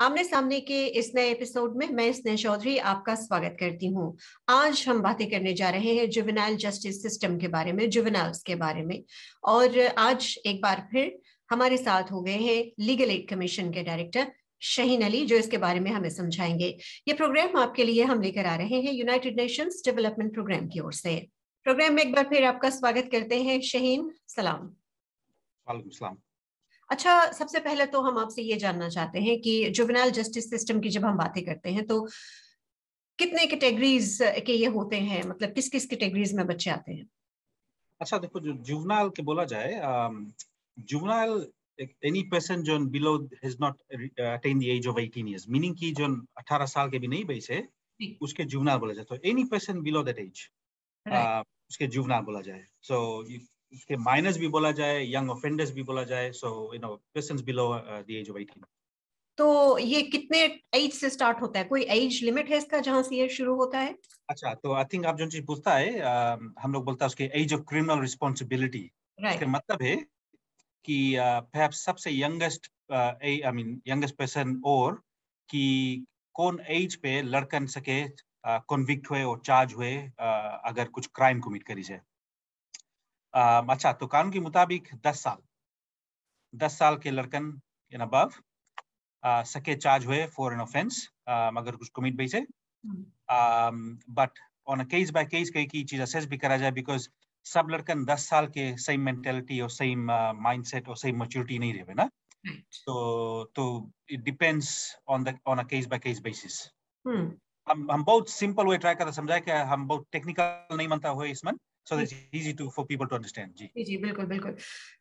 आमने सामने के इस नए एपिसोड में मैं स्नेह चौधरी आपका स्वागत करती हूँ। आज हम बातें करने जा रहे हैं जुवेनाइल जस्टिस सिस्टम के बारे में, जुवेनाइल्स के बारे में। और आज एक बार फिर हमारे साथ हो गए हैं लीगल एड कमीशन के डायरेक्टर शहीन अली, जो इसके बारे में हमें समझाएंगे। ये प्रोग्राम आपके लिए हम लेकर आ रहे हैं यूनाइटेड नेशंस डेवलपमेंट प्रोग्राम की ओर से। प्रोग्राम में एक बार फिर आपका स्वागत करते हैं शहीन। सलाम। वालेकुम सलाम। अच्छा, सबसे पहले तो हम आपसे ये जानना चाहते हैं कि जुवेनाइल जस्टिस सिस्टम की जब हम बातें करते हैं तो कितने कैटेगरीज के ये होते हैं, मतलब किस किस कैटेगरीज में बच्चे आते हैं? अच्छा देखो, जो जुवनाइल के बोला जाए, जुवनाइल एनी पर्सन जो below has not attain the age of 18 years, meaning कि जो 18 साल के भी नहीं बचे उसके जुवनाइल बोला जाए। तो any person below that age उसके जुवनाइल बोला जाए। सो उसके माइनर्स भी बोला जाए, यंग ऑफेंडर्स भी बोला जाए। So persons below the age of 18। तो ये कितने एज से स्टार्ट होता है? कोई एज लिमिट है इसका जहां से ये शुरू होता है? अच्छा, तो आई थिंक आप जो चीज पूछता है, हम लोग बोलता है उसके एज ऑफ क्रिमिनल रिस्पॉन्सिबिलिटी। उसके मतलब है कि perhaps सबसे यंगेस्ट यंगेस्ट पर्सन, और कि कौन एज पे लड़कन सके कन्विक्ट हुए और चार्ज हुए अगर कुछ क्राइम कमिट करी से। अच्छा, तो कानून के मुताबिक 10 साल के लड़कन इन अबव सके चार्ज हुए फॉर एन ऑफेंस अगर कुछ कमिट भी से। But on a case by case कई की चीज असेस भी करा जाए, बिकॉज सब लड़कन 10 साल के सेम मेंटेलिटी और सेम माइंडसेट और सेम मैच्योरिटी नहीं रहे ना। तो it depends on a case by case basis. हम बहुत सिंपल वे ट्राई करते समझाए कि हम बहुत टेक्निकल नहीं मानता हुए इसमें, so that it's easy to for people to understand। जी बिल्कुल बिल्कुल।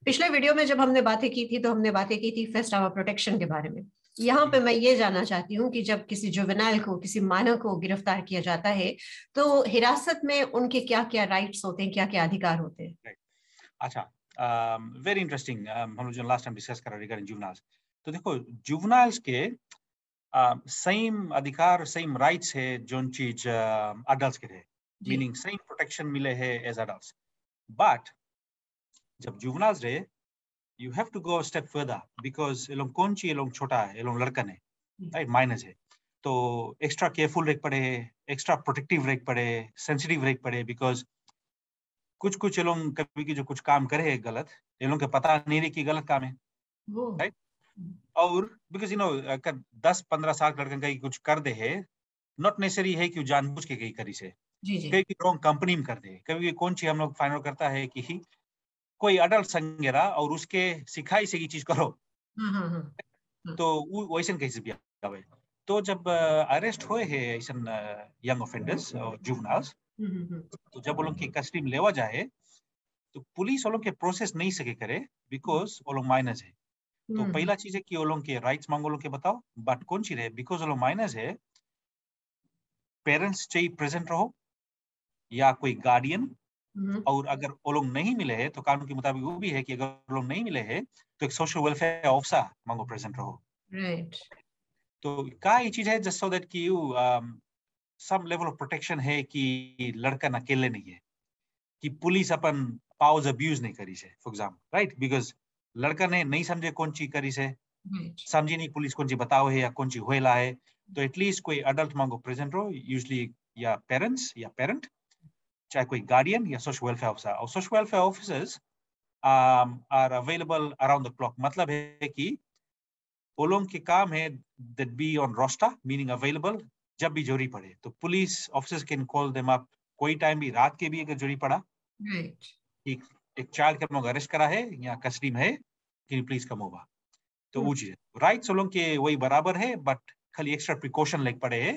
पिछले वीडियो में जब हमने बातें की थी तो हमने बातें की थी फर्स्ट आवर प्रोटेक्शन के बारे में। यहाँ पे मैं ये जानना चाहती हूँ कि जब किसी जुवेनाइल को, किसी मानव को गिरफ्तार किया जाता है तो हिरासत में उनके क्या क्या राइट्स होते हैं, क्या क्या अधिकार होते हैं? अच्छा, वेरी इंटरेस्टिंग। हम लोग जो लास्ट टाइम डिस्कस कर रहे हैं जुवेनाइल्स, तो देखो जुवेनाइल्स के सेम अधिकार, सेम राइट्स है जो चीज अडल्ट्स के थे, मीनिंग सेम प्रोटेक्शन मिले है एज अडल्ट्स। बट जब जुवेनाइल्स रहे, you have to go step further, because ये लोग कौन ची, ये लोग छोटा है, ये लोग लड़कन है, राइट, माइनस है। तो एक्स्ट्रा केयरफुल रह पड़े, एक्स्ट्रा प्रोटेक्टिव रह पड़े, सेंसिटिव रह पड़े, बिकॉज कुछ ये लोग कभी की जो कुछ काम करे है गलत, ये लोग के पता नहीं रही कि गलत काम है, राइट। और बिकॉज अगर 10-15 साल लड़कन कहीं कुछ कर दे है, नॉट नेसेसरी है कि जानबूझ के कहीं करी से, कहीं की रॉन्ग कंपनी में कर दे। कभी कौन चीज हम लोग फाइनल करता है कि कोई अडल्ट संगेरा और उसके सिखाई से ये चीज करो, तो वैसे केस भी आवे। तो जब अरेस्ट हुए हैं ऐसा यंग ऑफेंडर्स और जुवेनाइल्स, तो जब वो लोग की कस्टडी में लेवा जाए तो पुलिस वो लोग के प्रोसेस नहीं सके करे, बिकॉज वो लोग माइनस है। तो पहला चीज है कि वो लोग के राइट्स मांगो, लोग के बताओ। बट कौन चीज है, बिकॉज वो लोग माइनस है, पेरेंट्स चाहिए प्रेजेंट रहो या कोई गार्डियन। और अगर वो लोग नहीं मिले हैं तो कानून के मुताबिक वो भी है कि अगर वो लोग नहीं मिले हैं तो एक सोशल वेलफेयर ऑफिसर मांगो, प्रेजेंट रहो। राइट। तो क्या ये चीज है, जस्ट सो दैट कि you some level of protection है कि लड़कन अकेले नहीं है, कि पुलिस अपन पावर्स अब्यूज नहीं करी से, फॉर एग्जाम्पल, राइट। बिकॉज लड़का ने नहीं समझे कौन चीज करी से, समझी नहीं पुलिस कौन चीज बताओ है या कौन चीज होएला है, तो एटलीस्ट कोई अडल्ट मांगो प्रेजेंट रहो, यूजली या पेरेंट्स या पेरेंट, चाहे कोई गार्डियन या सोशल वेलफेयर ऑफिसर। और social welfare officers are available around the clock. मतलब है कि वो लोग के काम है that be on roster, meaning available जब भी जरूरी पड़े। तो police officers can call them up कोई टाइम भी, रात के भी अगर जरूरी पड़ा। एक चाइल्ड के हम लोग अरेस्ट करा है या कस्टडी में है, कि प्लीज कम ओवर। तो वो चीज राइट्स वो लोग के वही बराबर है, बट खाली एक्स्ट्रा प्रिकॉशन लेके पड़े है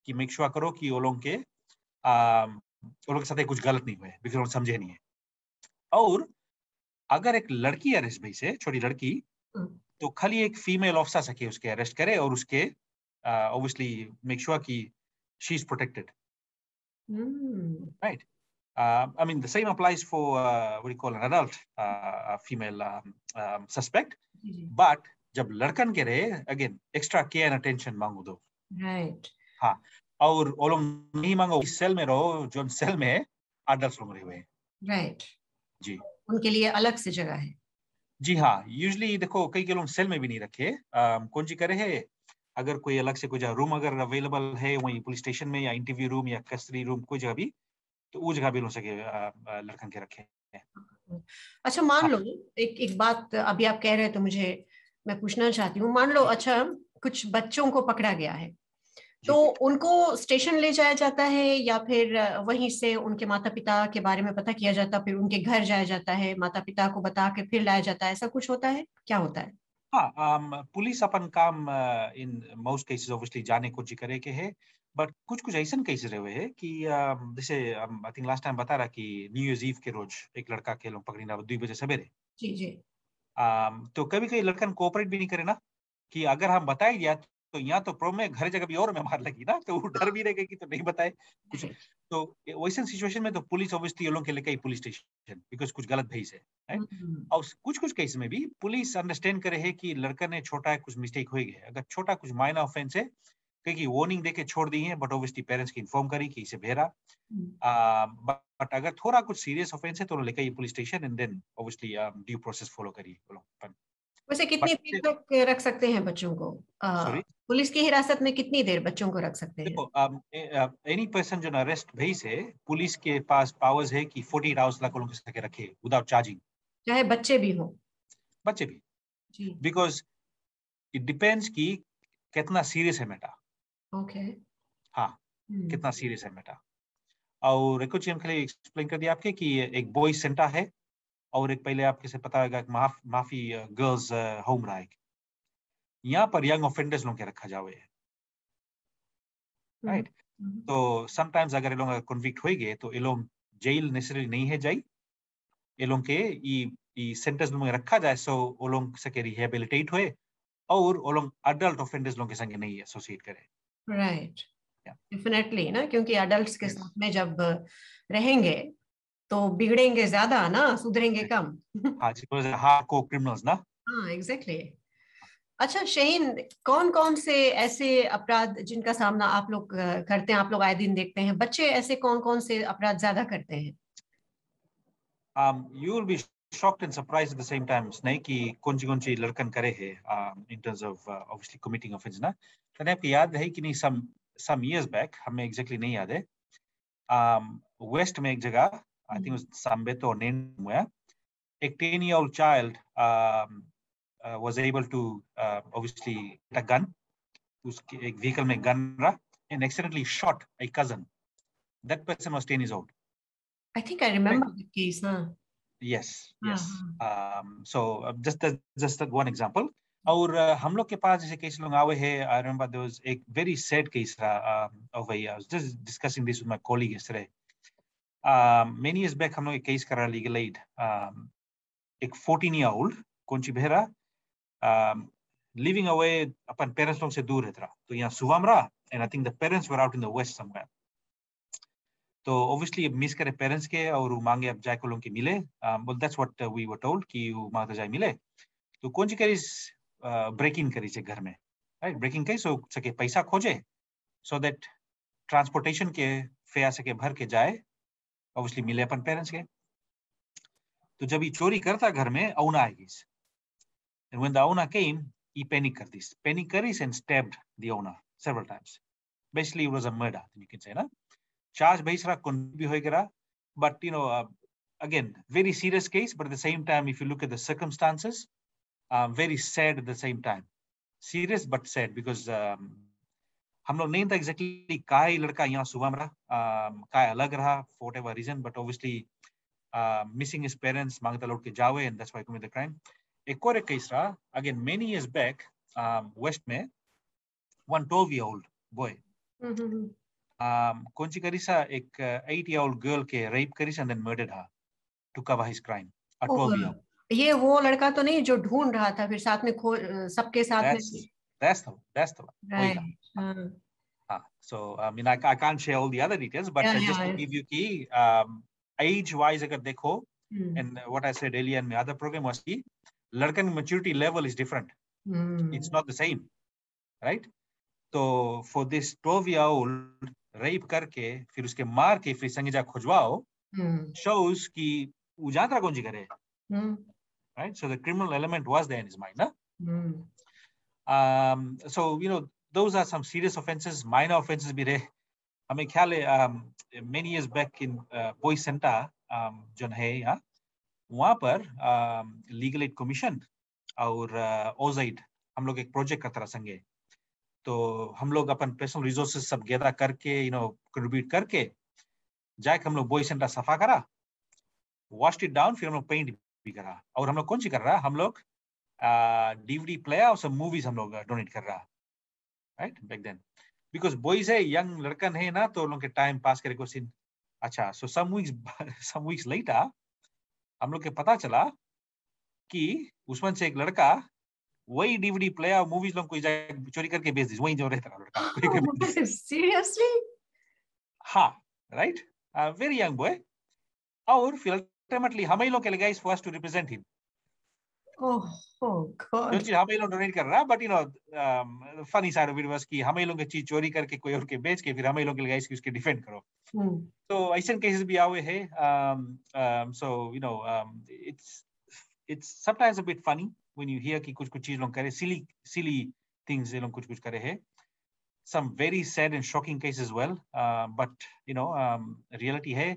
कि मेक श्योर करो कि वो लोग के साथ कुछ गलत नहीं हुए, बिकॉज वो समझे नहीं है। और अगर एक लड़की अरेस्ट भाई से, छोटी लड़की, तो खाली एक फीमेल ऑफिसर सके उसके अरेस्ट करे और उसके ऑब्वियसली मेक श्योर कि she is protected, right. I mean, the same applies for what do you call an adult female suspect. But जब लड़कन के रहे, again extra care and attention मांगो दो, राइट। हाँ। और वो लोग नहीं मांगो, इस सेल में रहो जो सेल में अडल्ट लोग रहे हुए हैं, राइट। जी, उनके लिए अलग से जगह है। जी हाँ। यूजली देखो कई के लोग सेल में भी नहीं रखे, कौन जी करे है, अगर कोई अलग से कोई रूम अगर अवेलेबल है वहीं पुलिस स्टेशन में या इंटरव्यू रूम या कस्टडी रूम कोई जगह भी, तो वो जगह भी लोग सके लड़कन के रखे हैं। अच्छा मान हाँ लो, एक एक बात अभी आप कह रहे हैं तो मुझे मैं पूछना चाहती हूँ। मान लो अच्छा कुछ बच्चों को पकड़ा गया है, तो जी। उनको स्टेशन ले जाया जाता है या फिर वहीं से उनके माता पिता के बारे में पता किया जाता, फिर उनके घर जाया जाता है, माता पिता को बता के फिर लाया जाता है, ऐसा कुछ होता है, क्या होता है? हाँ, पुलिस अपन काम इन मोस्ट केसेस ऑब्वियसली जाने को जी करे के है, बट कुछ कुछ ऐसा केसेस रहे हुए हैं कि जैसे आई थिंक लास्ट टाइम बता रहा कि न्यू ईयर्स ईव के रोज एक लड़का के लोग पकड़ी ना 2 बजे सवेरे। जी जी। तो कभी कभी लड़कन कोऑपरेट भी नहीं करे ना, कि अगर हम बताए दिया तो यहाँ तो प्रॉब्लम है, घर जगह भी और में मार लगी ना, तो वो डर भी रहेगा कि तो नहीं बताए कुछ। तो वैसे सिचुएशन में तो पुलिस ऑब्वियसली लोगों के लेके ही पुलिस स्टेशन, बिकॉज कुछ गलत भेज है right? और कुछ कुछ केस में भी पुलिस अंडरस्टैंड करे है कि लड़का ने छोटा है, कुछ मिस्टेक हो गया है, अगर छोटा कुछ माइनर ऑफेंस है कहीं वार्निंग देके छोड़ दी है, बट ऑब्वियसली पेरेंट्स की इन्फॉर्म करी कि इसे भेरा। बट अगर थोड़ा कुछ सीरियस ऑफेंस है तो लेके ये police station and then obviously due process follow करी। वैसे कितनी बट देर तक रख सकते हैं बच्चों को? सॉरी, पुलिस की हिरासत में कितनी देर बच्चों को रख सकते हैं? देखो एनी पर्सन जो अरेस्ट भई से पुलिस के पास पावर्स है कि 48 आवर्स तक उनको सके रखे विदाउट चार्जिंग, चाहे बच्चे भी हों? बच्चे भी, जी। बिकॉज इट डिपेंड्स कि कितना सीरियस है बेटा। ओके। हाँ, कितना सीरियस है बेटा। और एक चीज के लिए एक्सप्लेन कर दिया आपके कि एक बॉयज सेंटर है और एक पहले आपके से पता होगा माफी गर्ल्स होम रहा है। यहाँ पर यंग ऑफेंडर्स लोग के रखा जावे है, राइट। तो समटाइम्स अगर ये लोग कन्विक्ट हो गए तो ये लोग जेल नेसेसरी नहीं है जाई, ये लोग के ई सेंटर्स में रखा जाए सो वो लोग सके रिहेबिलिटेट होए और वो लोग अडल्ट ऑफेंडर्स लोग के संग नहीं एसोसिएट करे। राइट। Yeah. डेफिनेटली ना, क्योंकि अडल्ट्स के Yes. साथ में जब रहेंगे तो बिगड़ेंगे ज्यादा ना, सुधरेंगे Yes. कम। हाँ जी, हार्डकोर क्रिमिनल्स ना। हाँ एग्जैक्टली। अच्छा शहीन, कौन कौन से ऐसे अपराध जिनका सामना आप लोग करते हैं, आप लोग आए दिन देखते हैं, बच्चे ऐसे कौन कौन से अपराध ज्यादा करते हैं? You will be shocked and surprised at the same time नहीं कि कौन सी लड़कन करे है in terms of obviously committing offense ना। तने आपको याद है कि नहीं, some years back, हमें exactly नहीं याद है, वेस्ट में एक जगह आई थिंक सांबेतो और नेन हुआ, एक 10-year-old child was able to obviously get a gun, उसके एक व्हीकल में गन रहा and accidentally shot a cousin. That person was 10 years old. I think I Right? Remember the case. हाँ Yes, हाँ yes. हाँ। So just that one example. और हम लोग के पास जैसे केस लोग आए हैं, I remember there was एक very sad case of I was just discussing this with my colleague yesterday. Many years back हम लोग एक केस करा legal aid. एक 14-year-old कौन सी बहरा living away अपन पेरेंट्स लोग से दूर रहता रहा, तो यहाँ सुबह में रहा and I think the parents were out in the west somewhere. तो ऑब्वियसली मिस करे पेरेंट्स के और वो मांगे अब जाए को लोग के मिले, बोल that's what we were told कि वो मांगते जाए मिले। तो कौन सी करी ब्रेक इन करी से घर में, राइट, ब्रेकिंग करी सो सके पैसा खोजे सो दैट ट्रांसपोर्टेशन के फेयर सके भर के जाए, ऑब्वियसली मिले अपन पेरेंट्स के। तो जब ये चोरी करता घर में औना आएगी, and when the owner came he panic करी and stabbed the owner several times. Basically it was a murder, you can say ना। charge based rहा भी होएगा, but you know again very serious case, but at the same time if you look at the circumstances, very sad at the same time, serious but sad because हम लोग नहीं था exactly का ही लड़का यहाँ सुबह में रहा, का अलग रहा for whatever reason, but obviously missing his parents मांगता लौट के जावे and that's why he committed the crime. एक और एक केस रहा again many years back, west में one 12-year-old boy कौन सी करी सा एक 8-year-old girl के rape करी सा and then murdered her to cover his crime. A 12-year-old. ये वो लड़का तो नहीं जो ढूंढ रहा था फिर साथ में सबके साथ में? That's the one. Right. So I mean I can't share all the other details, but just to give you key age wise अगर देखो, and what I said earlier in my other program was कि लड़कन maturity level is different. It's not the same, right? तो for this 12-year-old rape करके फिर उसके मार के फिर संगीजा खुजवाओ shows कि वो जानता कौन सी करे, right? So the criminal element was there in his mind, ना? So you know those are some serious offenses, minor offenses भी रहे. हमें ख्याल है many years back in Boy Center जो है यहाँ, वहाँ पर लीगल एड कमीशन और ओजाइड हम लोग एक प्रोजेक्ट करते रहा संगे. तो हम लोग अपन पर्सनल रिसोर्सेज सब गैदर करके कंट्रीब्यूट करके जाके हम लोग बॉय सेंटर सफा करा, वॉश्ड इट डाउन, फिर हम लोग पेंट भी करा. और हम लोग कौन सी कर रहा, हम लोग डीवीडी प्लेयर और सब मूवीज हम लोग डोनेट कर रहा, right, back then. Because boys है, यंग लड़कन है ना, तो उन लोग के टाइम पास करे को सीन. अच्छा, सो सम वीक्स लेटर हम लोग के पता चला कि उसमें से एक लड़का वही डीवीडी प्लेयर और मूवीज लोग कोई चोरी करके बेच दी, वही जो रहता है लड़का. सीरियसली? हाँ, राइट, वेरी यंग बॉय. और फिर अल्टीमेटली हम ही लोग के लगाइस for us to represent him. Oh God. जो चीज हम ही लोग डोनेट कर रहा, but funny side of it was कि हम ही लोग की चीज चोरी करके कोई और के बेच के फिर हम ही लोग के लगाइस कि उसके डिफेंड करो. तो ऐसे केसेस भी आए हैं. सो it's sometimes a bit funny when you hear कि कुछ चीज लोग करे, silly things ये लोग कुछ करे हैं. Some very sad and shocking cases as well, but reality है.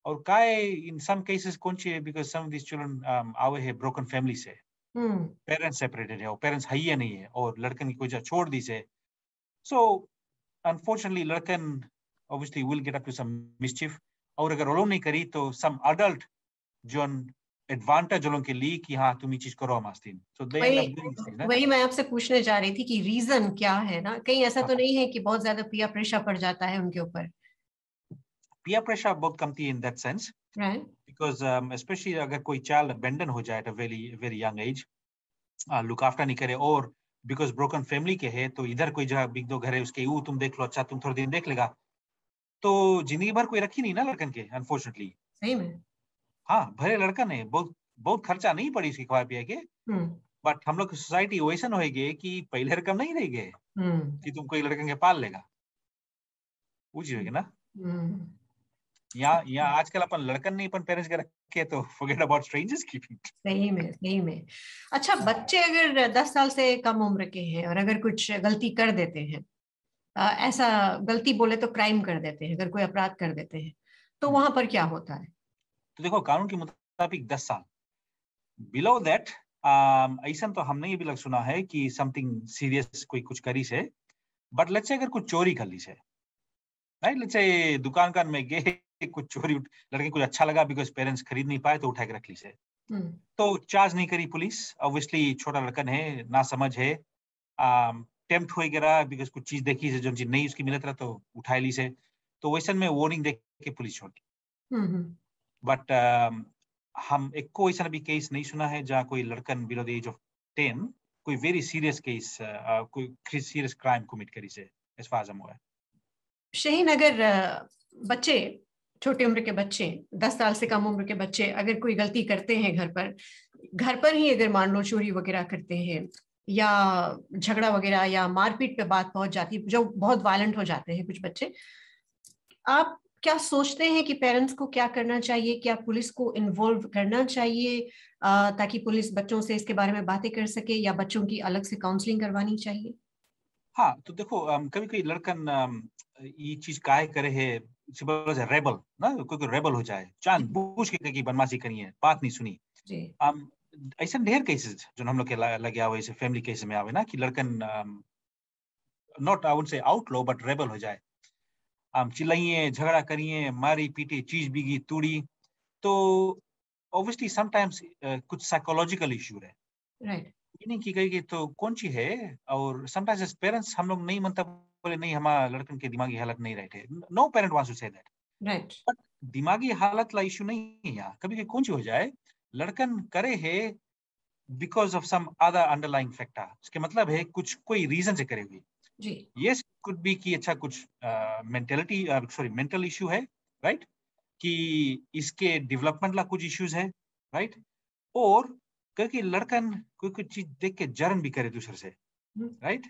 और काय in some cases कौन सी है, because some of these children आए हैं broken family से, पेरेंट्स सेपरेटेड है और पेरेंट्स है ही नहीं है और लड़कन की कोई जगह छोड़ दी से. सो अनफॉर्चुनेटली लड़कन obviously will get up to some mischief. और अगर वो लोग नहीं करी तो सम अडल्ट जो एडवांटेज लोगों के लिए कि हाँ तुम ये चीज करो मस्तीन. सो दे एंड अप डूइंग दिस. वही मैं आपसे पूछने जा रही थी कि रीजन क्या है ना, कहीं ऐसा तो नहीं है कि बहुत ज्यादा पीयर प्रेशर पड़ जाता है उनके ऊपर? पीयर प्रेशर बहुत कमती है in that sense, right, because specially अगर कोई चाइल्ड अबेंडन हो जाए at a very young age, look after नहीं करे, और बिकॉज ब्रोकन फैमिली के है तो इधर कोई जगह बिग दो घर है उसके, तुम देख लो, अच्छा तुम थोड़े दिन देख लेगा, तो जिंदगी भर कोई रखी नहीं ना लड़कन के, अनफॉर्चुनेटली. सही में. हाँ, भले लड़कन है, बहुत खर्चा नहीं पड़ी इसकी खवा पिया के, बट हम लोग की सोसाइटी वैसा होगी कि पहले रकम नहीं रह गए कि तुम कोई लड़कन के पाल लेगा, वो चीज होगी ना. यहाँ आजकल अपन लड़कन नहीं अपन पेरेंट्स के रखे तो फॉरगेट अबाउट स्ट्रेंजर्स कीपिंग. सही में, सही में. अच्छा, बच्चे अगर 10 साल से कम उम्र के हैं और अगर कुछ गलती कर देते हैं, ऐसा गलती बोले तो क्राइम कर देते हैं, अगर कोई अपराध कर देते हैं, तो वहां पर क्या होता है? तो देखो, कानून के मुताबिक 10 साल, बिलो दैट ऐसा तो हमने ये भी लग सुना है कि समथिंग सीरियस कोई कुछ करी से, बट लेट्स से अगर कुछ चोरी कर ली से, राइट, लेट्स से दुकान में गए कुछ चोरी, लड़के कुछ अच्छा लगा बिकॉज पेरेंट्स खरीद नहीं पाए तो उठा के रख ली से, तो चार्ज नहीं करी पुलिस. ऑब्वियसली छोटा लड़कन है, ना समझ है, टेम्प्ट हो गया बिकॉज कुछ चीज देखी से जो चीज नहीं उसकी मिलत रहा तो उठा ली से, तो वैसे में वार्निंग दे के पुलिस छोड़ दी. बट हम एक को ऐसा भी केस नहीं सुना है जहाँ कोई लड़कन बिलो द एज ऑफ 10 कोई वेरी सीरियस केस, कोई सीरियस क्राइम कमिट करी से, as far as I am aware. Shaheen, अगर बच्चे, छोटे उम्र के बच्चे, 10 साल से कम उम्र के बच्चे अगर कोई गलती करते हैं घर पर ही, अगर मान लो चोरी वगैरह करते हैं या झगड़ा वगैरह या मारपीट पे बात पहुंच जाती है, जो बहुत वायलेंट हो जाते हैं कुछ बच्चे, आप क्या सोचते हैं कि पेरेंट्स को क्या करना चाहिए? क्या पुलिस को इन्वॉल्व करना चाहिए ताकि पुलिस बच्चों से इसके बारे में बातें कर सके, या बच्चों की अलग से काउंसलिंग करवानी चाहिए? हाँ, तो देखो, कभी कोई लड़कन ये चीज काहे करे है, रेबल ना, कोई रेबल हो जाए, जानबूझ के की बदमाशी करी है, बात नहीं सुनी. ऐसा ढेर केसेस जो हम लोग के लगे आवे, ऐसे फैमिली केस में आवे ना कि लड़कन not I would say आउटलो but rebel हो जाए, चिल्लाइए, झगड़ा करिए, मारी पीटी, चीज बिगी तोड़ी, तो ऑब्वियसली समटाइम्स कुछ साइकोलॉजिकल इश्यू है, राइट, नहीं की गई तो कौन सी है. और समटाइम्स एज पेरेंट्स हम लोग नहीं मानता, बोले नहीं हमारा लड़कन के दिमागी हालत नहीं राइट है, no parent wants to say that, right. But दिमागी हालत ला इश्यू नहीं है यहाँ. कभी कौन सी हो जाए, लड़कन करे है because of some other underlying factor, इसके मतलब है कुछ कोई रीजन से करे हुई जी. यस, कुड बी कि अच्छा कुछ मेंटल इश्यू है, राइट, कि इसके डेवलपमेंट ला कुछ इश्यूज है, राइट, और क्योंकि लड़कन कोई कुछ चीज देख के जरन भी करे दूसरे से, राइट,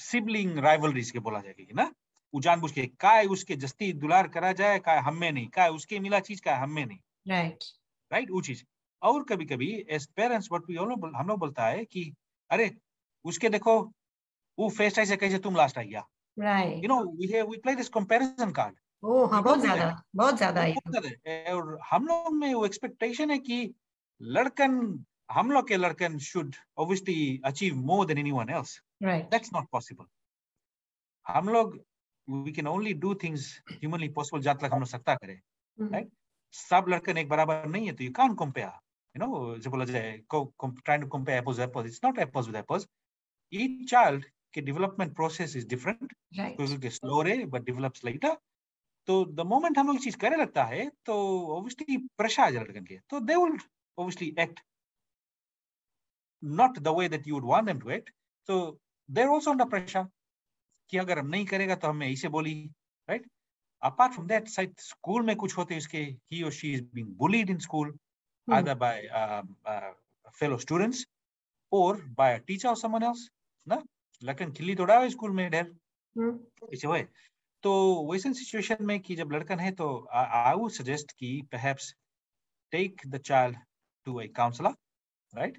सिबलिंग राइवलरीज के बोला जाएगी ना, वो जानबूझ के काय उसके जस्ती दुलार करा जाए, काय हमें नहीं, काय उसके मिला चीज काय हमें नहीं, राइट, राइट, वो चीज. और कभी कभी एज पेरेंट्स हम लोग बोलता है कि अरे उसके देखो वो फर्स्ट आई से कैसे तुम लास्ट आई गया, right. we play this comparison card. ओ हाँ, We बहुत don't do ज्यादा, that. बहुत ज्यादा वो है। बहुत ज्यादा है। और हम लोग में वो एक्सपेक्टेशन है कि लड़कन, हम लोग के लड़कन should obviously achieve more than anyone else. Right. That's not possible. हम लोग we can only do things humanly possible जब तक हम लोग सकता करें, right? सब लड़कन एक बराबर नहीं है, तो you can't compare. जो बोला जाए trying to compare apples with apples, it's not apples with apples. Each child के development process is different. Right. कोई slow है but develops later. तो the moment हम लोग चीज करे लगता है तो obviously प्रेशर आ जाए लड़कन के, तो they will obviously act not the way that you would want them to act. So they're also under pressure कि अगर हम नहीं करेगा तो हमें ऐसे बोली, right? Apart from that, side school में कुछ होते इसके, he or she is being bullied in school, either by fellow students or by a teacher or someone else. ना लड़कन खिल्ली तोड़ा है स्कूल में ढेर ऐसे हुए। तो वैसे सिचुएशन में कि जब लड़कन है तो I would suggest कि perhaps take the child to a counselor, right?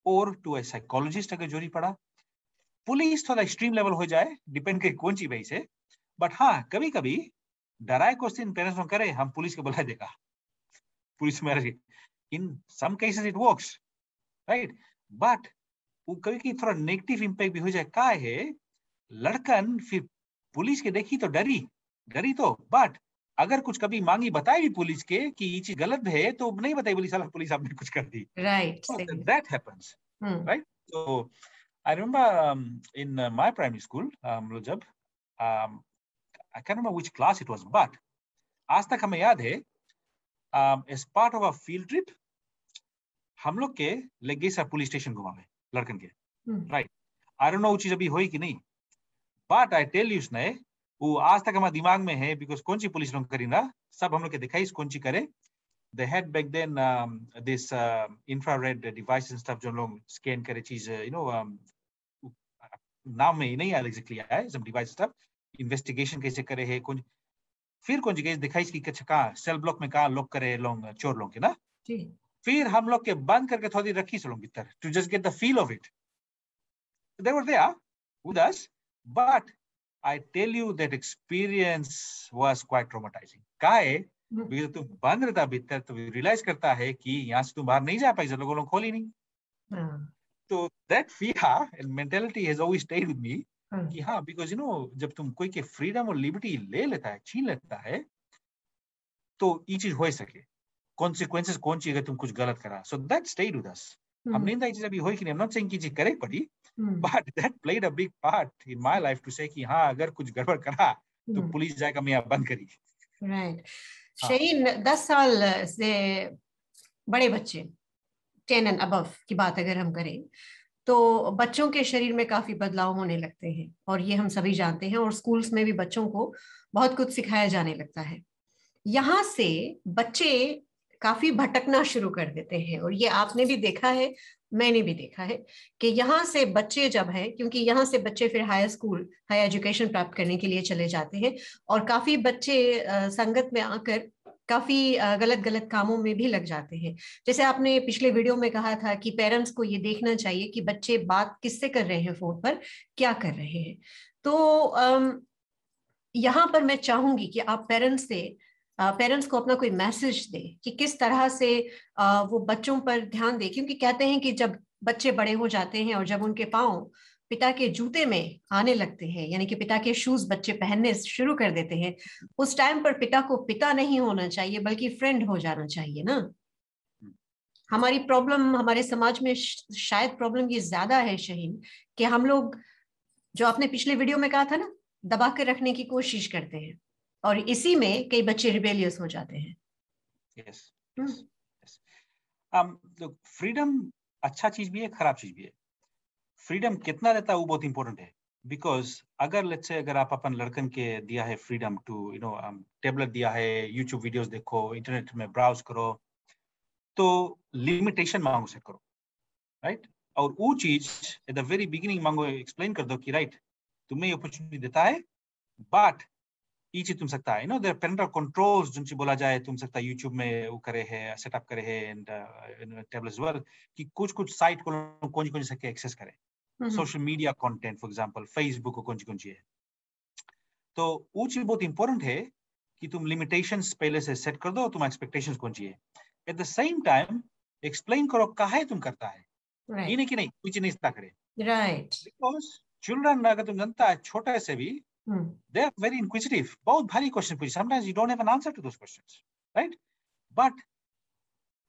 Or to a psychologist अगर जरूरी पड़ा। पुलिस थोड़ा एक्सट्रीम लेवल हो जाए, डिपेंड करे कौन सी वजह से, बट हाँ कभी कभी डराए क्वेश्चन पेरेंट्स में करे, हम पुलिस को बुला देगा, पुलिस में in some cases it works, right? But वो कभी कभी थोड़ा नेगेटिव इम्पैक्ट भी हो जाए। का है लड़कन फिर पुलिस के देखी तो डरी तो, बट अगर कुछ कभी मांगी बताई भी पुलिस के कि ये चीज गलत है तो नहीं बताई, बोली साला पुलिस आपने कुछ कर दी, right. That happens, right? So I remember in my primary school, जब I can't remember which class it was, but आज तक हमें याद है, as part of a field trip, हम लोग के ले गए सर पुलिस स्टेशन घुमावे लड़कन के, right? I don't know वो चीज अभी हुई कि नहीं, but I tell you उसने वो आज तक हमारे दिमाग में है, because कौन सी पुलिस लोग करी ना, सब हम लोग के दिखाई कौन सी करे। They had back then this infrared devices and stuff जो लोग स्कैन करे चीज, नाम में नहीं याद एग्जैक्टली आया है, सब डिवाइस स्टफ इन्वेस्टिगेशन कैसे करे है, फिर कौन सी केस दिखाई इसकी कहाँ सेल ब्लॉक में कहाँ लॉक करे लोग चोर लोग के ना, फिर हम लोग के बंद करके थोड़ी रखी से लोग भीतर to just get the feel of it. They were there with us, but I tell you that experience was quite traumatising. का है बिकॉज़ तुम बंद रहता भीतर तो रियलाइज करता है कि यहाँ से तुम बाहर नहीं जा पाई, सब लोगों ने खोली नहीं। तो that fear and mentality has always stayed with me कि हाँ, because जब तुम कोई के फ्रीडम और लिबर्टी ले लेता है, छीन लेता है, तो ये चीज हो सके, consequences कौन सी अगर तुम कुछ गलत करा, so that stayed with us। हमने ये चीज अभी हुई कि नहीं, I'm not saying कि चीज करे पड़ी, but that played a big part in my life to say कि हाँ अगर कुछ गड़बड़ करा तो पुलिस जाएगा मैं यहाँ बंद करी। राइट। शाहीन, 10 साल से बड़े बच्चे 10 एंड अबव की बात अगर हम करें तो बच्चों के शरीर में काफी बदलाव होने लगते हैं, और ये हम सभी जानते हैं, और स्कूल्स में भी बच्चों को बहुत कुछ सिखाया जाने लगता है। यहाँ से बच्चे काफी भटकना शुरू कर देते हैं, और ये आपने भी देखा है, मैंने भी देखा है कि यहाँ से बच्चे जब है, क्योंकि यहाँ से बच्चे फिर हाई स्कूल, हाई एजुकेशन प्राप्त करने के लिए चले जाते हैं, और काफी बच्चे संगत में आकर काफी गलत गलत कामों में भी लग जाते हैं। जैसे आपने पिछले वीडियो में कहा था कि पेरेंट्स को ये देखना चाहिए कि बच्चे बात किससे कर रहे हैं, फोन पर क्या कर रहे हैं। तो यहाँ पर मैं चाहूंगी कि आप पेरेंट्स को अपना कोई मैसेज दे कि किस तरह से वो बच्चों पर ध्यान दे, क्योंकि कहते हैं कि जब बच्चे बड़े हो जाते हैं और जब उनके पाँव पिता के जूते में आने लगते हैं, यानी कि पिता के शूज बच्चे पहनने शुरू कर देते हैं, उस टाइम पर पिता को पिता नहीं होना चाहिए बल्कि फ्रेंड हो जाना चाहिए ना। हमारी प्रॉब्लम, हमारे समाज में शायद प्रॉब्लम ये ज्यादा है शाहीन, कि हम लोग, जो आपने पिछले वीडियो में कहा था ना, दबा कर रखने की कोशिश करते हैं, और इसी में कई बच्चे रिबेलियस हो जाते हैं। yes, yes, yes. Look, freedom अच्छा चीज भी है, खराब चीज भी है। फ्रीडम कितना रहता है वो बहुत इंपॉर्टेंट है, बिकॉज अगर लेट्स से अगर आप अपन लड़कन के दिया है फ्रीडम टू टेबलेट दिया है, यूट्यूब वीडियोस देखो, इंटरनेट में ब्राउज करो, तो लिमिटेशन मांगो से करो, राइट? और वो चीज एट द वेरी बिगिनिंग मांगो, एक्सप्लेन कर दो कि राइट तुम्हें अपॉर्चुनिटी देता है, बट ये चीज तुम सकता है देयर पेरेंटल कंट्रोल्स जिनसे बोला जाए, तुम सकता यूट्यूब में वो करे है, सेटअप करे है एंड टेबलेट्स वेल कि कुछ साइट को कौन कौन सके एक्सेस करे, social media content for example Facebook को कौन सी है। तो वो चीज बहुत इंपॉर्टेंट है कि तुम लिमिटेशंस पहले से सेट कर दो, तुम एक्सपेक्टेशंस कौन सी है। At the same time explain करो काहे तुम करता है, ये नहीं कि नहीं कुछ नहीं इतना करे। राइट, बिकॉज चिल्ड्रन अगर तुम जानता है छोटे से भी they are very inquisitive, बहुत भारी क्वेश्चन पूछे, sometimes you don't have an answer to those questions, right? But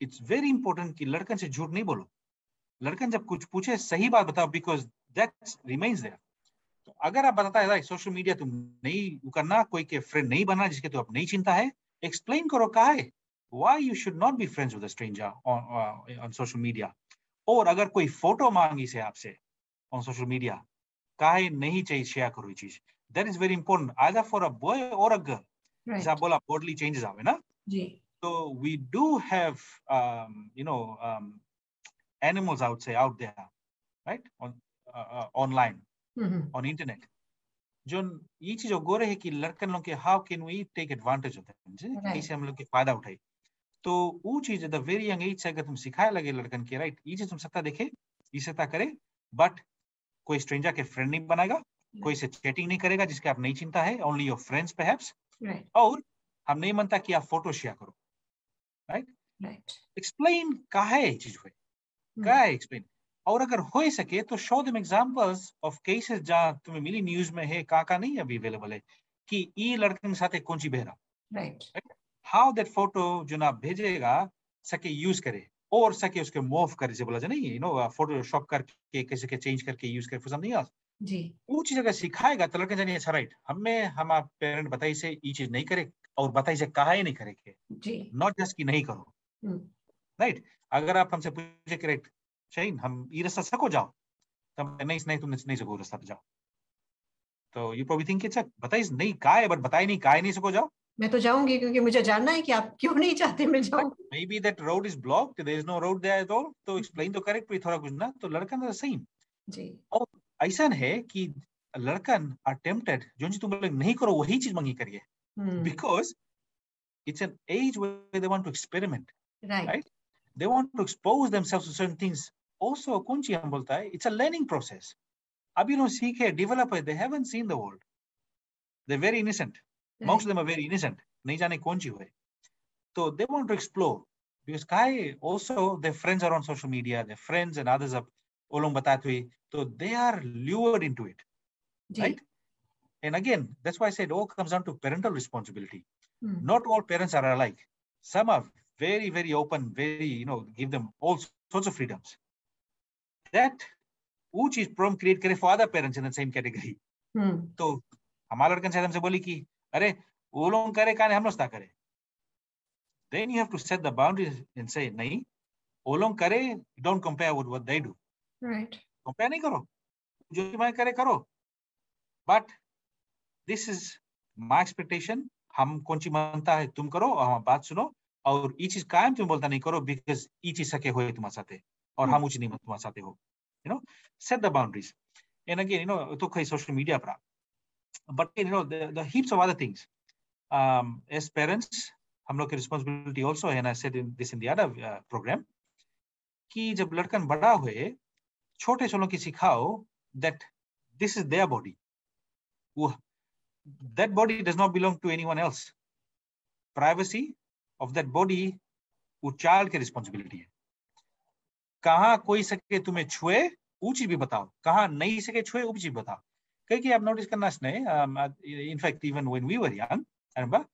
it's very important कि लड़कन से झूठ नहीं बोलो, लड़कन जब कुछ पूछे सही बात बताओ, because that remains there. तो अगर आप बताता है सोशल मीडिया तुम नहीं करना, कोई के फ्रेंड नहीं बनना जिसके तो आप नहीं चिंता है, एक्सप्लेन करो काहे, why you should not be friends with a stranger on social media. और अगर कोई फोटो मांगी से आपसे on social media, काहे नहीं चाहिए शेयर करो ये चीज, that is very important either for a boy or a girl. जैसे आप बोला bodily changes आवे ना जी, so we do have animals out there, right, on online, on internet, जो ये चीज गो रहे है कि लड़कन लोग के how can we take advantage of that, कैसे हम लोग के फायदा उठाए। तो वो चीज द वेरी यंग एज से अगर तुम सिखाए लगे लड़कन के, राइट, ये चीज तुम सकता देखे, ये सकता करे, बट कोई स्ट्रेंजर के फ्रेंड नहीं बनाएगा, कोई से चैटिंग नहीं करेगा जिसके आप नहीं चिंता है, ओनली योर फ्रेंड्स परहैप्स, और हम नहीं मानता कि आप फोटो शेयर करो, राइट, एक्सप्लेन काहे ये चीज हुई, काहे एक्सप्लेन, और अगर हो सके तो show them examples of cases जहां तुम्हें मिली न्यूज में है, का नहीं अभी अवेलेबल है कि ये लड़कन के साथ कौन सी बहरा, राइट, हाउ दैट फोटो जो ना भेजेगा सके यूज करे, और सके उसके मूव करे, से बोला जाए नहीं, फोटोशॉप करके कैसे के चेंज करके यूज करे फॉर समथिंग एल्स जी, वो चीज अगर सिखाएगा तो लड़के जानिए अच्छा, राइट, हम आप पेरेंट बताई से ये चीज नहीं करे, और बताई से कहा ही नहीं करे जी, नॉट जस्ट कि नहीं करो, राइट। अगर आप हमसे पूछे कि राइट शाहीन हम ये रास्ता सको जाओ, तब नहीं तुम नहीं सको रास्ता पे जाओ, तो यू प्रोबब्ली थिंक अच्छा बताइए नहीं का है, बट बताइए नहीं का नहीं सको जाओ, मैं तो जाऊंगी क्योंकि मुझे जानना है कि आप क्यों नहीं चाहते मैं जाऊं, maybe that road is blocked, there is no road there at all, तो एक्सप्लेन तो करेक्ट थोड़ा कुछ ना, तो लड़कन तो सही जी, और ऐसा है कि लड़कन आर टेम्प्टेड जो चीज तुम लोग नहीं करो वही चीज मंगी करिए, because it's an age where they want to experiment, right? They want to expose themselves to certain things. Also, कौन सी हम बोलता है, it's a learning process. अभी लोग सीखे, develop है, they haven't seen the world. They're very innocent. Right. Most of them are very innocent. नहीं जाने कौन सी हुए. So they want to explore. Because kai also their friends are on social media, their friends and others are ओलों बताते हुए, so they are lured into it, right? And again, that's why I said all comes down to parental responsibility. Not all parents are alike. Some are very, very open, very, give them all sorts of freedoms. That which is problem create करे for other parents in the same category. तो हमारा लड़कन शायद हमसे बोली कि अरे वो लोग करे काने हम लोग क्या करे. Then you have to set the boundaries and say नहीं वो लोग करे, don't compare with what they do. Right. Compare नहीं करो, जो मैं करे करो. But this is my expectation. हम कौन सी मानता है तुम करो और हम बात सुनो, और ये चीज कायम तुम बोलता नहीं करो बिकॉज ये चीज सके हुए तुम्हारे साथ है और हम नहीं तुम्हारे साथ हो, set the boundaries. And again, तो कई social media पर, but the heaps of other things, as parents हम लोग की responsibility also, and I said this in the other program, कि जब लड़कन बड़ा हुए छोटे छोलों की सिखाओ that this is their body, that body does not belong to anyone else. Privacy of that body वो child की responsibility है. कहाँ कोई सके तुम्हें छुए वो चीज भी बताओ, कहाँ नहीं सके छुए वो चीज बताओ. कई कि आप नोटिस करना इसने, in fact even when we were young,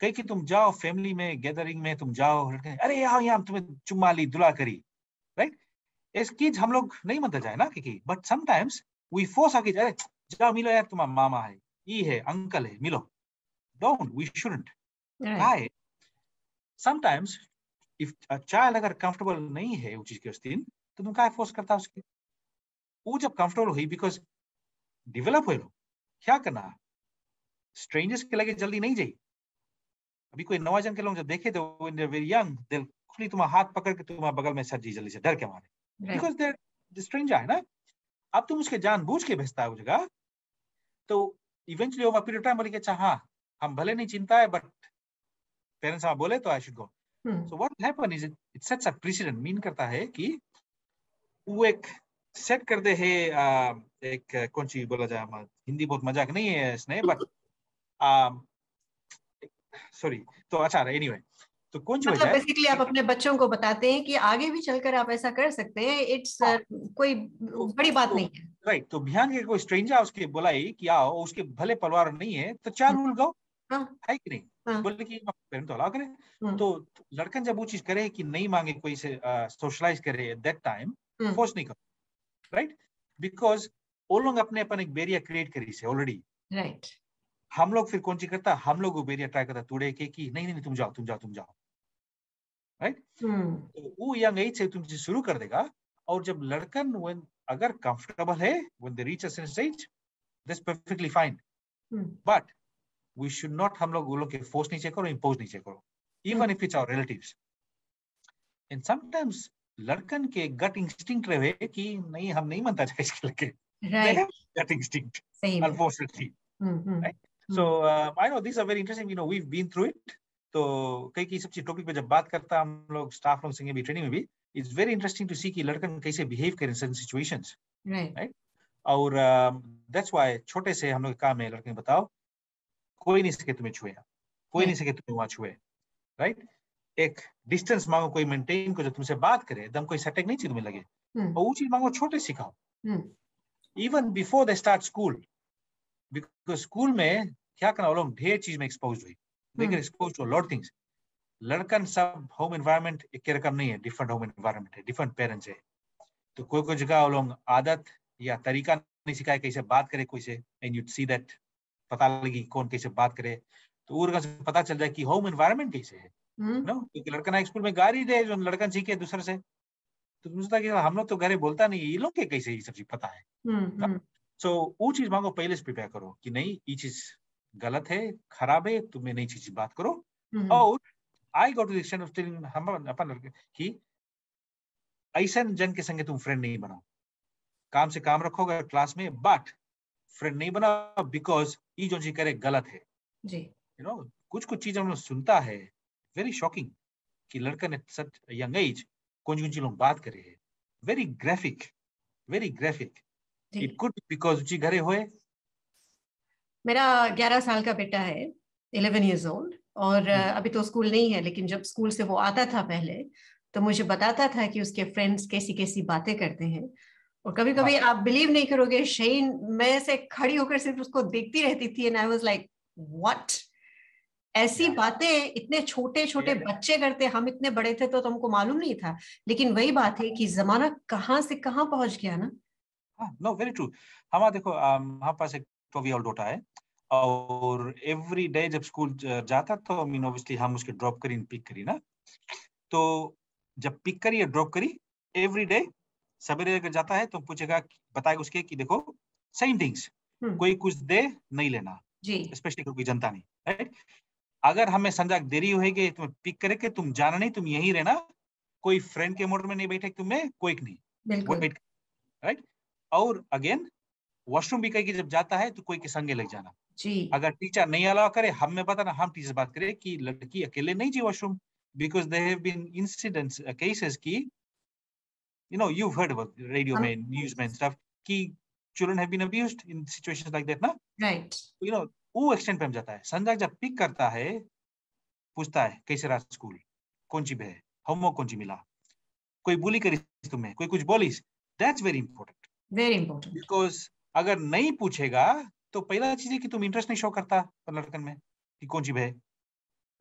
कई कि तुम जाओ फैमिली में गैदरिंग में, तुम जाओ अरे यहाँ यहाँ तुम्हें चुम्मा ली दुला करी, राइट, इस किड्स हम लोग नहीं मानते जाए ना कि, बट समटाइम्स वी फोर्स आके अरे जाओ मिलो यार, तुम्हारा मामा है, ये है, अंकल है, मिलो. Don't, we shouldn't. Why? Sometimes if a child अगर कंफर्टेबल नहीं है वो चीज के उस दिन, तो तुम क्या फोर्स करता उसके, वो जब कंफर्टेबल हुई बिकॉज डेवलप हुए, क्या करना, स्ट्रेंजर्स के लगे जल्दी नहीं जाइए. अभी कोई नवाजन के लोग जब देखे तो when they are very young, they खुली तुम्हारा हाथ पकड़ के तुम्हारे बगल में सर जी जल्दी से डर के मारे, बिकॉज दे द स्ट्रेंजर है ना. अब तुम उसके जानबूझ के भेजता है वो जगह, तो इवेंचुअली ओवर पीरियड टाइम बोले कि अच्छा हाँ हम भले नहीं चिंता है बट पेरेंट्स आप बोले तो I should go. So what will happen is it sets a precedent, mean करता है कि वो एक सेट कर दे है एक कौन सी बोला जाए, हिंदी बहुत मजाक नहीं है इसने, बट सॉरी, तो अच्छा एनीवे, तो कौन सी मतलब वजह है? बेसिकली आप अपने बच्चों को बताते हैं कि आगे भी चलकर आप ऐसा कर सकते हैं, इट्स हाँ, कोई तो, बड़ी बात तो नहीं है। राइट, तो बिहान के कोई स्ट्रेंजर उसके बुलाई कि आओ, उसके भले परिवार नहीं है तो चार रूल गो हाँ है कि नहीं, हाँ। बोले कि पेरेंट तो अलाउ करे। हम्म तो लड़कन जब वो चीज करे कि नहीं मांगे कोई से सोशलाइज करे, at that time hmm. Force नहीं करो, राइट, बिकॉज वो लोग अपने अपन एक बैरियर क्रिएट करी से ऑलरेडी। राइट। हम लोग फिर कौन सी करता, हम लोग वो बैरियर ट्राई करता तोड़े के कि नहीं नहीं तुम जाओ तुम जाओ तुम जाओ, राइट। हम्म तो वो यंग एज से तुमसे शुरू कर देगा, और जब लड़कन when अगर कंफर्टेबल है when they reach a certain stage, that's perfectly fine, hmm but we should not, हम लोग वो लोग के फोर्स नहीं करो, इम्पोज नहीं करो, हम्म। even if it's our relatives, and sometimes लड़कन के गट इंस्टिंक्ट रहे कि नहीं हम नहीं मानता जाए इसके लगे, they right. have gut instinct सही में। unfortunately, hmm. right? So I know these are very interesting, you know, we've been through it. तो कई कई सब चीज टॉपिक पे जब बात करता हम लोग स्टाफ लोग संगे भी ट्रेनिंग में भी, इट्स वेरी इंटरेस्टिंग टू सी कि लड़कन कैसे बिहेव करें इन सिचुएशंस, राइट। राइट। और दैट्स व्हाई छोटे से हम लोग का काम है लड़के बताओ, कोई नहीं सके तुम्हें छुए, कोई नहीं राइट। सके तुम्हें वहां छुए, राइट। एक डिस्टेंस मांगो, कोई मेंटेन को, जब तुमसे बात करे एकदम कोई सटक नहीं चाहिए तुम्हें लगे, हम्म और वो चीज मांगो छोटे सिखाओ, hmm even before they start school, because school में क्या करना, वो लोग ढेर चीज में एक्सपोज हुई, they get hmm. Expose to lot things. लड़कन सब होम एनवायरनमेंट एक के रकम नहीं है, डिफरेंट होम एनवायरनमेंट है, डिफरेंट पेरेंट्स है, तो कोई कोई जगह वो लोग आदत या तरीका नहीं सिखाए कैसे बात करे कोई से, एंड यू सी दैट, पता लगी कौन कैसे बात करे, तो वो से पता चल जाए कि होम एनवायरनमेंट कैसे है, हम्म नो, क्योंकि लड़का ना स्कूल में गाड़ी दे जो लड़कन सीखे दूसरे से, तो तुम सोचता कि हम लोग तो घरे बोलता नहीं, ये लोग के कैसे ये सब चीज पता है ना। हम्म। सो वो चीज मांगो, पहले से प्रिपेयर करो कि नहीं ये चीज गलत है, खराब है, तुम्हें नई चीज बात करो। हम्म। और I go to the extent of telling हम अपन लड़के कि ऐसा जन के संगे तुम फ्रेंड नहीं बनाओ, काम से काम रखोगे क्लास में, बट फ्रेंड नहीं बनाओ, बिकॉज ये जो चीज करे गलत है, जी। You know. कुछ कुछ चीजें हम लोग सुनता है, वेरी शॉकिंग, कि लड़का ने सच यंग एज कौन कौन सी लोग बात करे है, वेरी ग्राफिक, वेरी ग्राफिक। जी। इट कुड बिकॉज उची घरे हुए। मेरा 11 साल का बेटा है, 11 years old, और अभी तो स्कूल नहीं है, लेकिन जब स्कूल से वो आता था पहले, तो मुझे बताता था कि उसके फ्रेंड्स कैसी कैसी बातें करते हैं। और कभी कभी हाँ, आप बिलीव नहीं करोगे शहीन, मैं ऐसे खड़ी होकर सिर्फ उसको देखती रहती थी, and I was like what, ऐसी या बातें इतने छोटे छोटे या बच्चे करते, हम इतने बड़े थे तो हमको मालूम नहीं था। लेकिन वही बात है कि जमाना कहाँ से कहाँ पहुंच गया ना। हाँ, नो वेरी ट्रू। हमारा देखो हमारे पास एक 12 बेटा है, और एवरी डे जब स्कूल जाता तो आई मीन ऑब्वियसली हम उसके ड्रॉप करी पिक करी ना, तो जब पिक करी या ड्रॉप करी, एवरी डे सवेरे अगर जाता है तो पूछेगा, बताएगा उसके कि देखो सेम थिंग्स, हम्म। कोई कुछ दे नहीं लेना, जी। स्पेशली कोई जनता नहीं, राइट। अगर हमें समझा देरी होगी तुम्हें पिक करे के तुम जाना नहीं, तुम यहीं रहना, कोई फ्रेंड के मोड में नहीं बैठे तुम्हें कोई नहीं, बिल्कुल। Wait, right. और अगेन वॉशरूम भी कहीं जब जाता है तो कोई के संगे लग जाना, जी। अगर टीचर नहीं अलाउ करे हमें पता ना, हम टीचर बात करें कि लड़की अकेले नहीं जी washroom, because they have been incidents cases की, you know, you've heard about radio हम। में, news में stuff, कि children have been abused in situations like that ना, राइट। you know, वो एक्सटेंड पे हम जाता है। संजय जब पिक करता है, पूछता है कैसे रहा स्कूल, कौन सी है, होमवर्क कौन सी मिला, कोई बुली करी तुम्हें, कोई कुछ बोलिस, that's very important, very important. Because अगर नहीं पूछेगा तो पहला चीज है कि तुम इंटरेस्ट नहीं शो करता लड़कन में कि कौन सी है,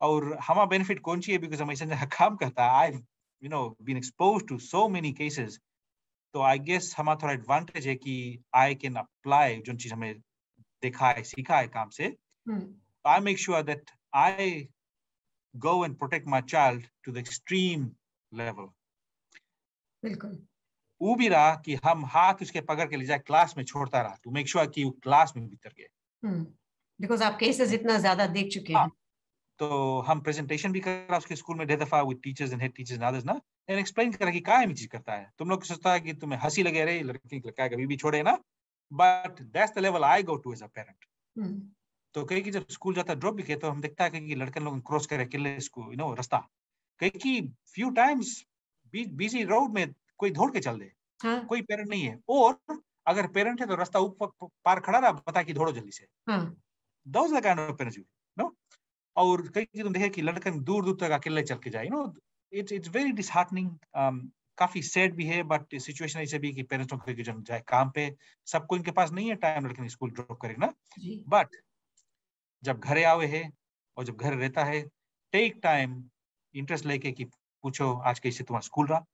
और हमारा बेनिफिट कौन सी है, बिकॉज हम ऐसा काम करता है, I you know been expose to so many cases, तो आई गेस हमारा थोड़ा एडवांटेज है कि आई कैन अप्लाई जो चीज हमें देखा है सीखा है काम से, hmm. I make sure that I go and protect my child to the extreme level. बिल्कुल। वो भी रहा कि हम हाथ उसके पकड़ के ले जाए क्लास में छोड़ता रहा टू मेक श्योर कि वो क्लास में भीतर गए। हम्म। बिकॉज आप केसेस इतना ज्यादा देख चुके हाँ, हैं। तो हम प्रेजेंटेशन भी करा उसके स्कूल में ढेर दफा with teachers and head teachers and others ना, एंड एक्सप्लेन करा कि क्या चीज करता है, तुम लोग सोचता है कि तुम्हें हंसी लगे रही लड़की लड़का कभी भी छोड़े ना, but that's the level I go to as a parent. Hmm तो कहीं की जब स्कूल जाता ड्रॉप भी किया तो हम देखता है कि लड़के लोग क्रॉस करे अकेले इसको रास्ता, कहीं की फ्यू टाइम्स बिजी रोड में कोई दौड़ के चल दे, हाँ, कोई पेरेंट नहीं है, और अगर पेरेंट है तो रास्ता ऊपर पार खड़ा रहा, बता कि दौड़ो जल्दी से। हाँ, Those are the kind of parents you know। और कई तुम देखे कि लड़का दूर दूर तक अकेले चल के जाए, इट्स वेरी डिसहार्टनिंग। काफी सैड भी है, बट सिचुएशन ऐसे भी कि पेरेंट्स को जब जाए काम पे, सबको इनके पास नहीं है टाइम लड़के स्कूल ड्रॉप करेगा ना। जी, बट जब घरे आवे है और जब घर रहता है, टेक टाइम इंटरेस्ट लेके कि पूछो आज कैसे तुम्हारा स्कूल रहा,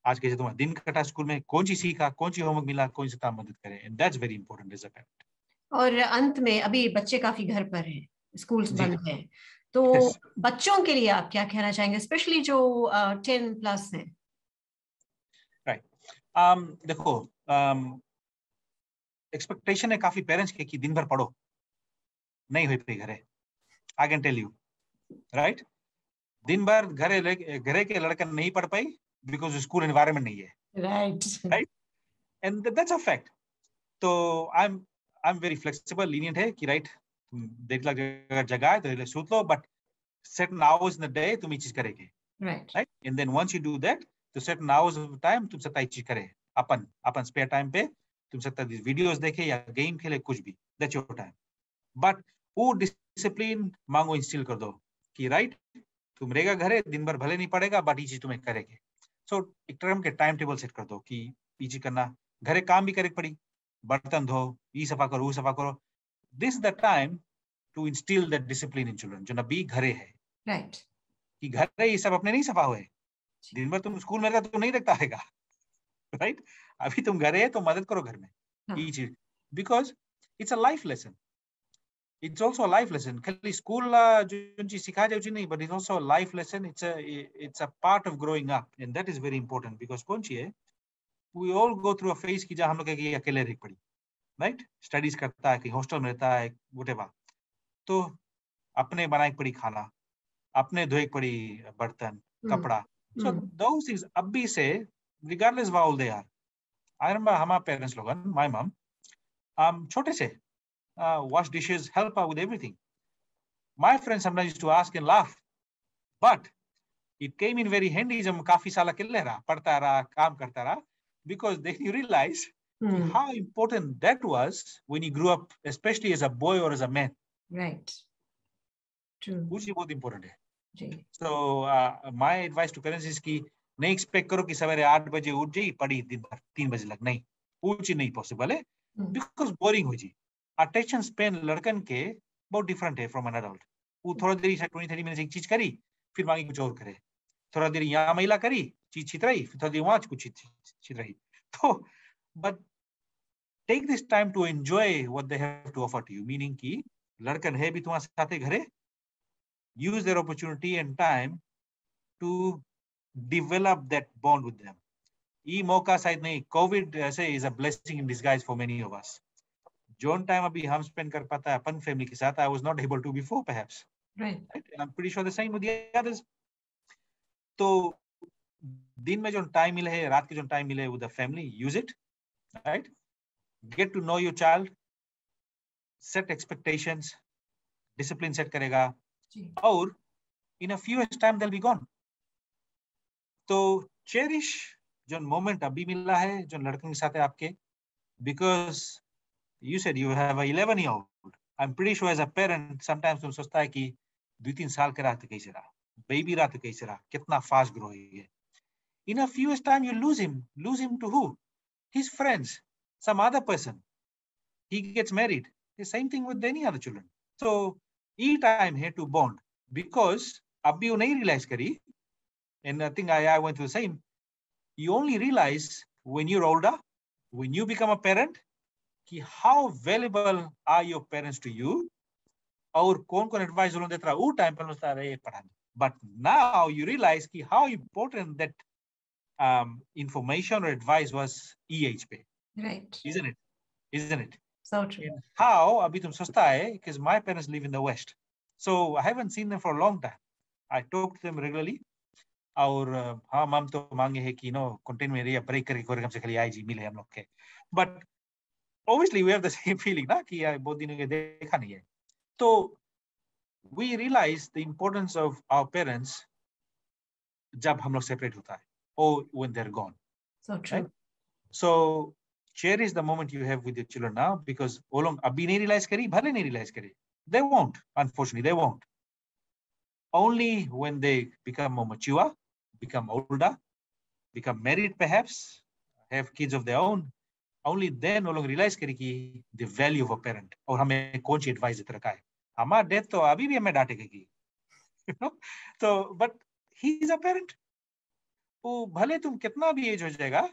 आज कैसे तुम्हारा दिन कटा स्कूल में, कौन सी सीखा, कौन सी होमवर्क मिला, कौन सी काम मदद करे, and that's very important as a parent. और अंत में अभी बच्चे काफी घर पर हैं, स्कूल्स जी। बंद हैं, तो yes। बच्चों के लिए आप क्या कहना चाहेंगे, स्पेशली जो 10+ हैं? राइट। देखो, एक्सपेक्टेशन है काफी पेरेंट्स के कि दिन भर पढ़ो, नहीं हुई पाई घरे। I can tell you, right, दिन भर घरे के लड़का नहीं पढ़ पाई बिकॉज स्कूल एनवायरनमेंट नहीं है, right. Right, and that's a fact. तो I am very flexible, lenient है कि राइट, तुम देख लग अगर जगह है तो सूत लो, but certain hours in the day तुम ये चीज करेंगे, right. right, and then once you do that, तो certain hours of time तुम सकता ये चीज करे, अपन अपन स्पेयर टाइम पे तुम सकता वीडियोस देखे या गेम खेले, कुछ भी, दैट्स योर टाइम। बट वो डिसिप्लिन मांगो, इंस्टिल कर दो कि राइट, तुम रहेगा घरे, दिन भर भले नहीं पड़ेगा, बट ये चीज तुम्हें करेंगे। सो एक टर्म के टाइम टेबल सेट कर दो कि ये चीज करना, घरे काम भी करे पड़ी, बर्तन धो, ये सफा करो, वो सफा करो। This the time to instil that discipline in children, जो नबी घरे है, राइट। कि घर ये सब अपने नहीं सफा हुए, दिन भर तुम स्कूल में रहता तो नहीं देखता रहेगा, राइट। अभी तुम घरे है तो मदद करो घर में, हाँ, ये चीज, because it's a life lesson, it's also a life lesson। खाली स्कूल जो चीज सिखाया जाए उसी नहीं, but it's also a life lesson। it's a part of growing up, and that is very important because कौन सी है, we all go through a phase कि जहाँ हम लोग के अकेले रह पड़ी, राइट, स्टडीज करता है, कहीं हॉस्टल में रहता है, whatever, तो अपने बनाई पड़ी खाना, अपने धोए पड़ी बर्तन, हम्म, कपड़ा। so हम्म, those things अभी से, regardless how old they are, I remember हमारे पेरेंट्स लोग, my mom, छोटे से wash dishes, help her with everything। My friends sometimes used to ask and laugh, but it came in very handy जब काफी साल अकेले रहा, पढ़ता रहा, काम करता रहा, because then you realize कि हम्म, how important that was when you grew up, especially as a boy or as a man। Right. True. वो चीज बहुत important है। जी। So my advice to parents is कि नहीं एक्सपेक्ट करो कि सवेरे 8 बजे उठ जाइए, पढ़ी दिन भर 3 बजे लग, नहीं, वो चीज नहीं पॉसिबल है, बिकॉज बोरिंग हो जी। अटेंशन स्पेन लड़कन के बहुत डिफरेंट है फ्रॉम एन एडल्ट। वो थोड़ा देरी से 20-30 मिनट एक चीज करी, फिर मांगी कुछ और करे, थोड़ा देर यहाँ महिला करी, चीज छितराई, फिर थोड़ा देर वहां कुछ छितराई। तो but take this time to enjoy what they have to offer to you, meaning कि लड़कन है भी तुम्हारे साथ घरे, use their opportunity and time to develop that bond with them। ये मौका शायद नहीं, कोविड ऐसे is a blessing in disguise for many of us. Zone time अभी हम स्पेंड कर पाता है अपन फैमिली के साथ, I was not able to before perhaps, right. right, and I'm pretty sure the same with the others। तो दिन में जो टाइम मिले है, रात के जो टाइम मिले with the family, use it, right, get to know your child, set expectations, discipline set करेगा, जी। और in a few years time they will be gone. तो चेरिश जो मोमेंट अभी मिला है जो लड़कों के साथ है आपके, because you said you have a 11-year-old। I'm pretty sure as a parent sometimes तुम सोचता है कि 2-3 साल के रहा तो कैसे रहा, बेबी रहा तो कैसे रहा, कितना फास्ट ग्रो है। In a few years time you lose him to who? His friends, some other person, he gets married, the same thing with any other children। So e time है to bond, because अभी वो नहीं realize करी, and I think I went through the same, you only realize when you're older, when you become a parent, कि how valuable are your parents to you, और कौन कौन advice उन्होंने देता रहा, वो टाइम पर लगता है पढ़ाने। बट नाउ यू रियलाइज कि how important that information or advice was age पे, right. isn't it? So true. And how अभी तुम सोचता है, because my parents live in the west, so I haven't seen them for a long time, I talk to them regularly। और हाँ, मम तो मांगे है कि कंटेंट में रहिए, ब्रेक करके कोई हमसे खाली आई जी मिले हम लोग के, but obviously we have the same feeling ना कि यार बहुत दिनों के देखा नहीं है। तो we realize the importance of our parents जब हम लोग सेपरेट होता है, or when they're gone, so true. right? So cherish the moment you have with your children now, because वो लोग अभी नहीं realize करी, भले नहीं realize करी, they won't, unfortunately they won't. Only when they become more mature, become older, become married perhaps, have kids of their own, only then वो लोग realize करी कि the value of a parent, और हमें कौन सी advice देते रखा है. हमारा dad तो अभी भी हमें डांटेगा कि, you know, तो but he is a parent. वो भले तुम कितना भी एज हो जाएगा,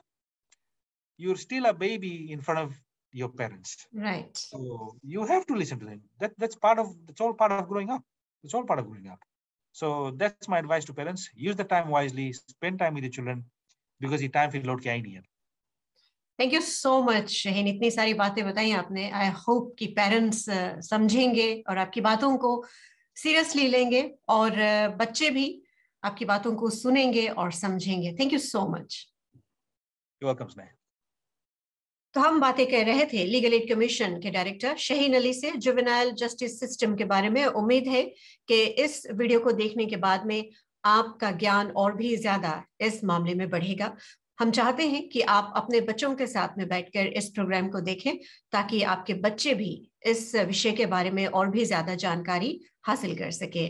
you're still a baby in front of your parents. Right. So you have to listen to them. That's all part of growing up. It's all part of growing up. So that's my advice to parents. Use the time wisely, spend time with your children, because ये time फिर लौट के आई नहीं है. Thank you so much Shaheen, इतनी सारी बातें बताई आपने. आई होप कि पेरेंट्स समझेंगे और आपकी बातों को सीरियसली लेंगे, और बच्चे भी आपकी बातों को सुनेंगे और समझेंगे. Thank you so much. You're welcome, Sneha. तो हम बातें कर रहे थे लीगल एड कमीशन के डायरेक्टर शहीन अली से जुवेनाइल जस्टिस सिस्टम के बारे में. उम्मीद है कि इस वीडियो को देखने के बाद में आपका ज्ञान और भी ज्यादा इस मामले में बढ़ेगा. हम चाहते हैं कि आप अपने बच्चों के साथ में बैठकर इस प्रोग्राम को देखें, ताकि आपके बच्चे भी इस विषय के बारे में और भी ज्यादा जानकारी हासिल कर सके.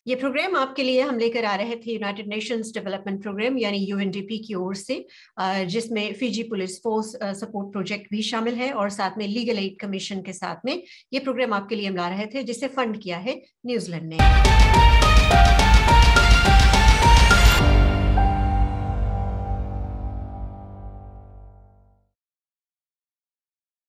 ये प्रोग्राम आपके लिए हम लेकर आ रहे थे यूनाइटेड नेशंस डेवलपमेंट प्रोग्राम यानी यूएनडीपी की ओर से, जिसमें Fiji police force support project भी शामिल है, और साथ में लीगल एड कमीशन के साथ में ये प्रोग्राम आपके लिए हम ला रहे थे, जिसे फंड किया है न्यूजीलैंड ने.